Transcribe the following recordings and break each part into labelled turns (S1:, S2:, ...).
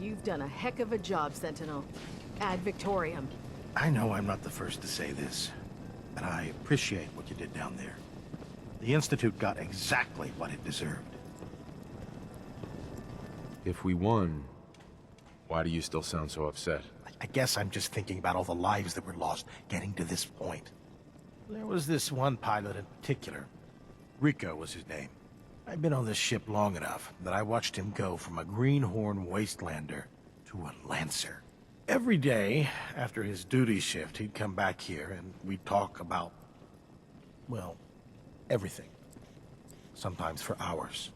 S1: You've done a heck of a job, Sentinel. Ad Victoriam.
S2: I know I'm not the first to say this, and I appreciate what you did down there. The Institute got exactly what it deserved.
S3: If we won, why do you still sound so upset?
S2: I guess I'm just thinking about all the lives that were lost getting to this point. There was this one pilot in particular. Rico was his name. I've been on this ship long enough that I watched him go from a greenhorn wastelander to a Lancer. Every day, after his duty shift, he'd come back here and we'd talk about, well, everything. Sometimes for hours.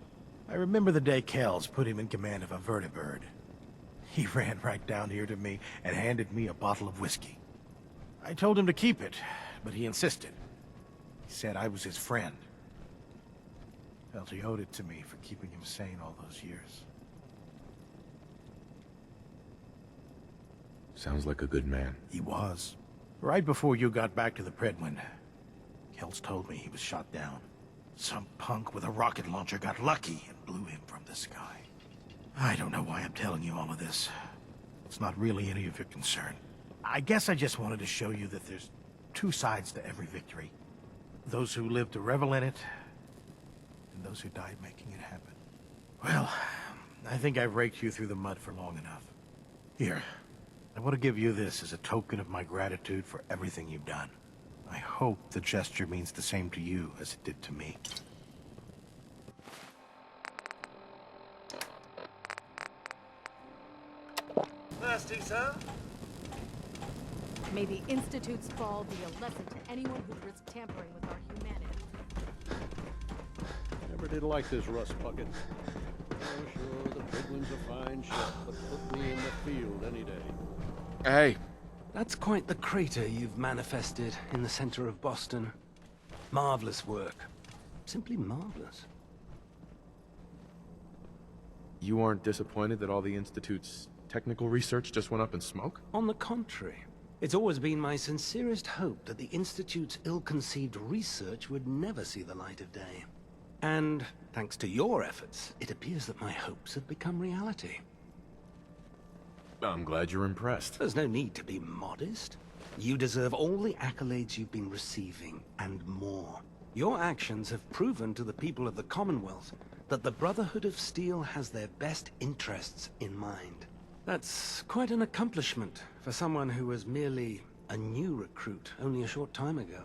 S2: I remember the day Kells put him in command of a vertibird. He ran right down here to me and handed me a bottle of whiskey. I told him to keep it, but he insisted. He said I was his friend. Felt he owed it to me for keeping him sane all those years.
S3: Sounds like a good man.
S2: He was. Right before you got back to the Predwin, Kells told me he was shot down. Some punk with a rocket launcher got lucky and blew him from the sky. I don't know why I'm telling you all of this. It's not really any of your concern. I guess I just wanted to show you that there's two sides to every victory. Those who live to revel in it, and those who died making it happen. Well, I think I've raked you through the mud for long enough. Here, I want to give you this as a token of my gratitude for everything you've done. I hope the gesture means the same to you as it did to me.
S4: Thirsty, sir?
S1: May the Institute's fall be a lesson to anyone who risks tampering with our humanity.
S5: Never did like this rust bucket. Oh, sure, the Bridwin's a fine ship, but put me in the field any day.
S3: Hey,
S4: That's quite the crater you've manifested in the center of Boston. Marvelous work. Simply marvelous.
S3: you aren't disappointed that all the Institute's technical research just went up in smoke?
S4: On the contrary. It's always been my sincerest hope that the Institute's ill-conceived research would never see the light of day. And, thanks to your efforts, it appears that my hopes have become reality.
S3: I'm glad you're impressed.
S4: There's no need to be modest. You deserve all the accolades you've been receiving, and more. Your actions have proven to the people of the Commonwealth that the Brotherhood of Steel has their best interests in mind. That's quite an accomplishment for someone who was merely a new recruit only a short time ago.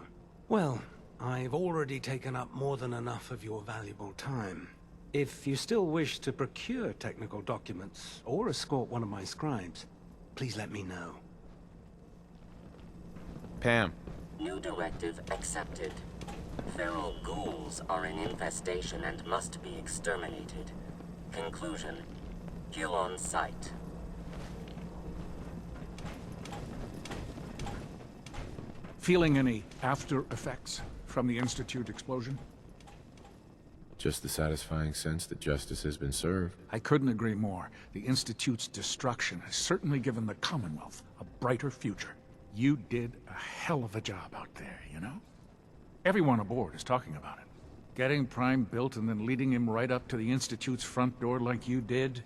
S4: Well, I've already taken up more than enough of your valuable time. If you still wish to procure technical documents or escort one of my scribes, please let me know.
S3: Pam.
S6: New directive accepted. Feral ghouls are an infestation and must be exterminated. Conclusion: kill on sight.
S7: Feeling any after effects from the Institute explosion?
S3: Just the satisfying sense that justice has been served.
S7: I couldn't agree more. The Institute's destruction has certainly given the Commonwealth a brighter future. You did a hell of a job out there, you know? Everyone aboard is talking about it. Getting Prime built and then leading him right up to the Institute's front door like you did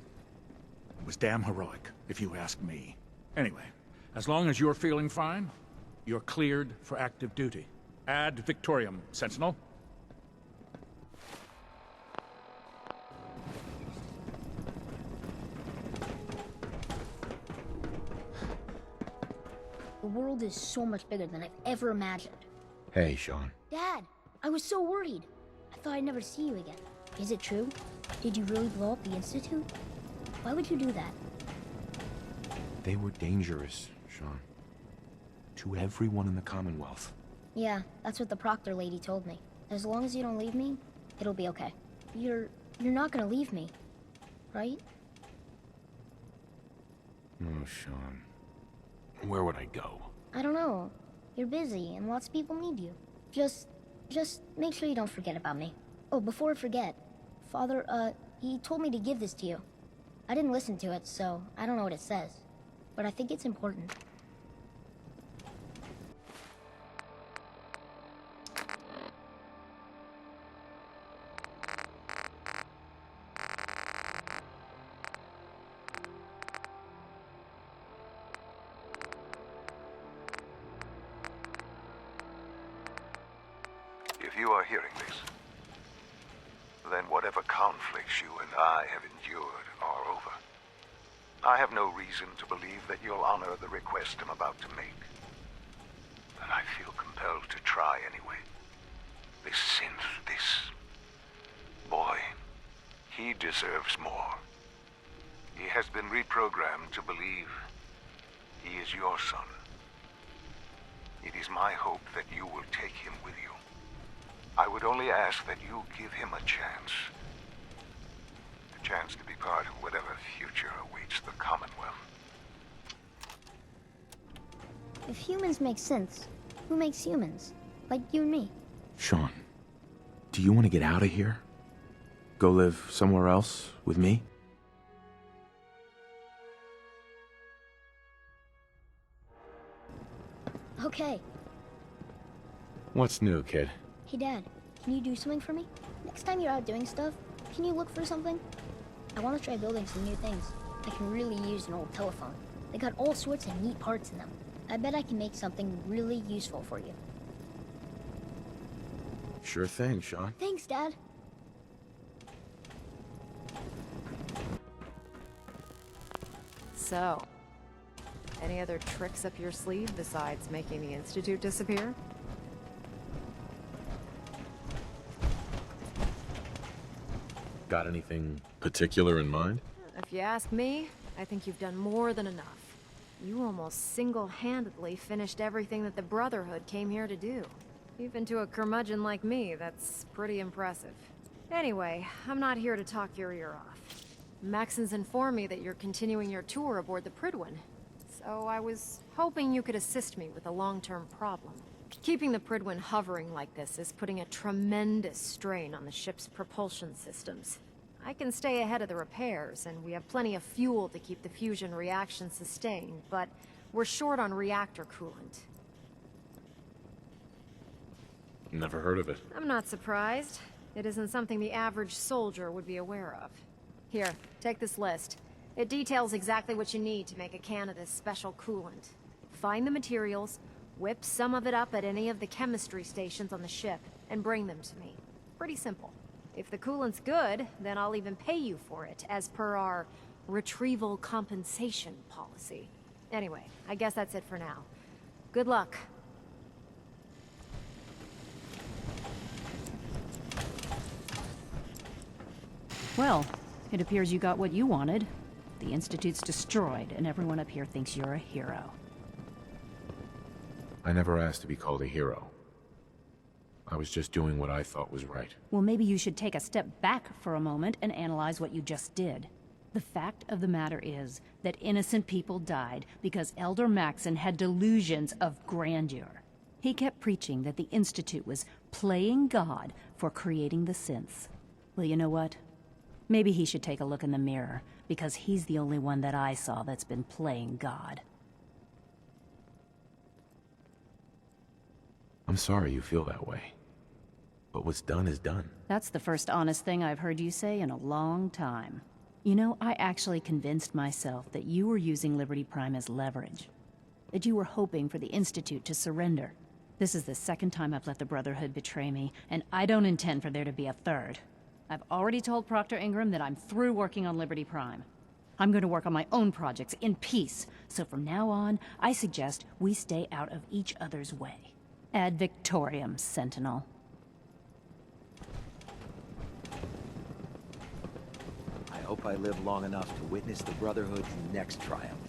S7: was damn heroic, if you ask me. Anyway, as long as you're feeling fine, you're cleared for active duty. Ad Victoriam, Sentinel.
S8: The world is so much bigger than I've ever imagined.
S3: Hey, Shaun.
S8: Dad, I was so worried. I thought I'd never see you again. Is it true? Did you really blow up the Institute? Why would you do that?
S3: They were dangerous, Shaun. To everyone in the Commonwealth.
S8: Yeah, that's what the proctor lady told me. As long as you don't leave me, it'll be okay. You're not gonna leave me, right?
S3: Oh, Shaun. Where would I go?
S8: I don't know. You're busy, and lots of people need you. Just make sure you don't forget about me. Oh, before I forget, Father, he told me to give this to you. I didn't listen to it, so I don't know what it says. But I think it's important.
S9: If you are hearing this, then whatever conflicts you and I have endured are over. I have no reason to believe that you'll honor the request I'm about to make. And I feel compelled to try anyway. This synth, this boy, he deserves more. He has been reprogrammed to believe he is your son. It is my hope that you will take him with you. I would only ask that you give him a chance. A chance to be part of whatever future awaits the Commonwealth.
S8: If humans make synths, who makes humans? Like you and me.
S3: Shaun, do you want to get out of here? Go live somewhere else with me?
S8: Okay.
S3: What's new, kid?
S8: Hey, Dad, can you do something for me? Next time you're out doing stuff, can you look for something? I want to try building some new things. I can really use an old telephone. They got all sorts of neat parts in them. I bet I can make something really useful for you.
S3: Sure thing, Shaun.
S8: Thanks, Dad.
S1: So, any other tricks up your sleeve besides making the Institute disappear?
S3: Got anything particular in mind?
S1: If you ask me, I think you've done more than enough. You almost single-handedly finished everything that the Brotherhood came here to do. Even to a curmudgeon like me, that's pretty impressive. Anyway, I'm not here to talk your ear off. Maxon's informed me that you're continuing your tour aboard the Prydwen, so I was hoping you could assist me with a long-term problem. Keeping the Prydwen hovering like this is putting a tremendous strain on the ship's propulsion systems. I can stay ahead of the repairs, and we have plenty of fuel to keep the fusion reaction sustained, but we're short on reactor coolant.
S3: Never heard of it.
S1: I'm not surprised. It isn't something the average soldier would be aware of. Here, take this list. It details exactly what you need to make a can of this special coolant. Find the materials, whip some of it up at any of the chemistry stations on the ship, and bring them to me. Pretty simple. If the coolant's good, then I'll even pay you for it, as per our retrieval compensation policy. Anyway, I guess that's it for now. Good luck.
S10: Well, it appears you got what you wanted. The Institute's destroyed, and everyone up here thinks you're a hero.
S3: I never asked to be called a hero. I was just doing what I thought was right.
S10: Well, maybe you should take a step back for a moment and analyze what you just did. The fact of the matter is that innocent people died because Elder Maxon had delusions of grandeur. He kept preaching that the Institute was playing God for creating the synths. Well, you know what? Maybe he should take a look in the mirror, because he's the only one that I saw that's been playing God.
S3: I'm sorry you feel that way. But what's done is done.
S10: That's the first honest thing I've heard you say in a long time. You know, I actually convinced myself that you were using Liberty Prime as leverage. That you were hoping for the Institute to surrender. This is the second time I've let the Brotherhood betray me, and I don't intend for there to be a third. I've already told Proctor Ingram that I'm through working on Liberty Prime. I'm going to work on my own projects in peace, so from now on, I suggest we stay out of each other's way. Ad Victoriam, Sentinel.
S11: I hope I live long enough to witness the Brotherhood's next triumph.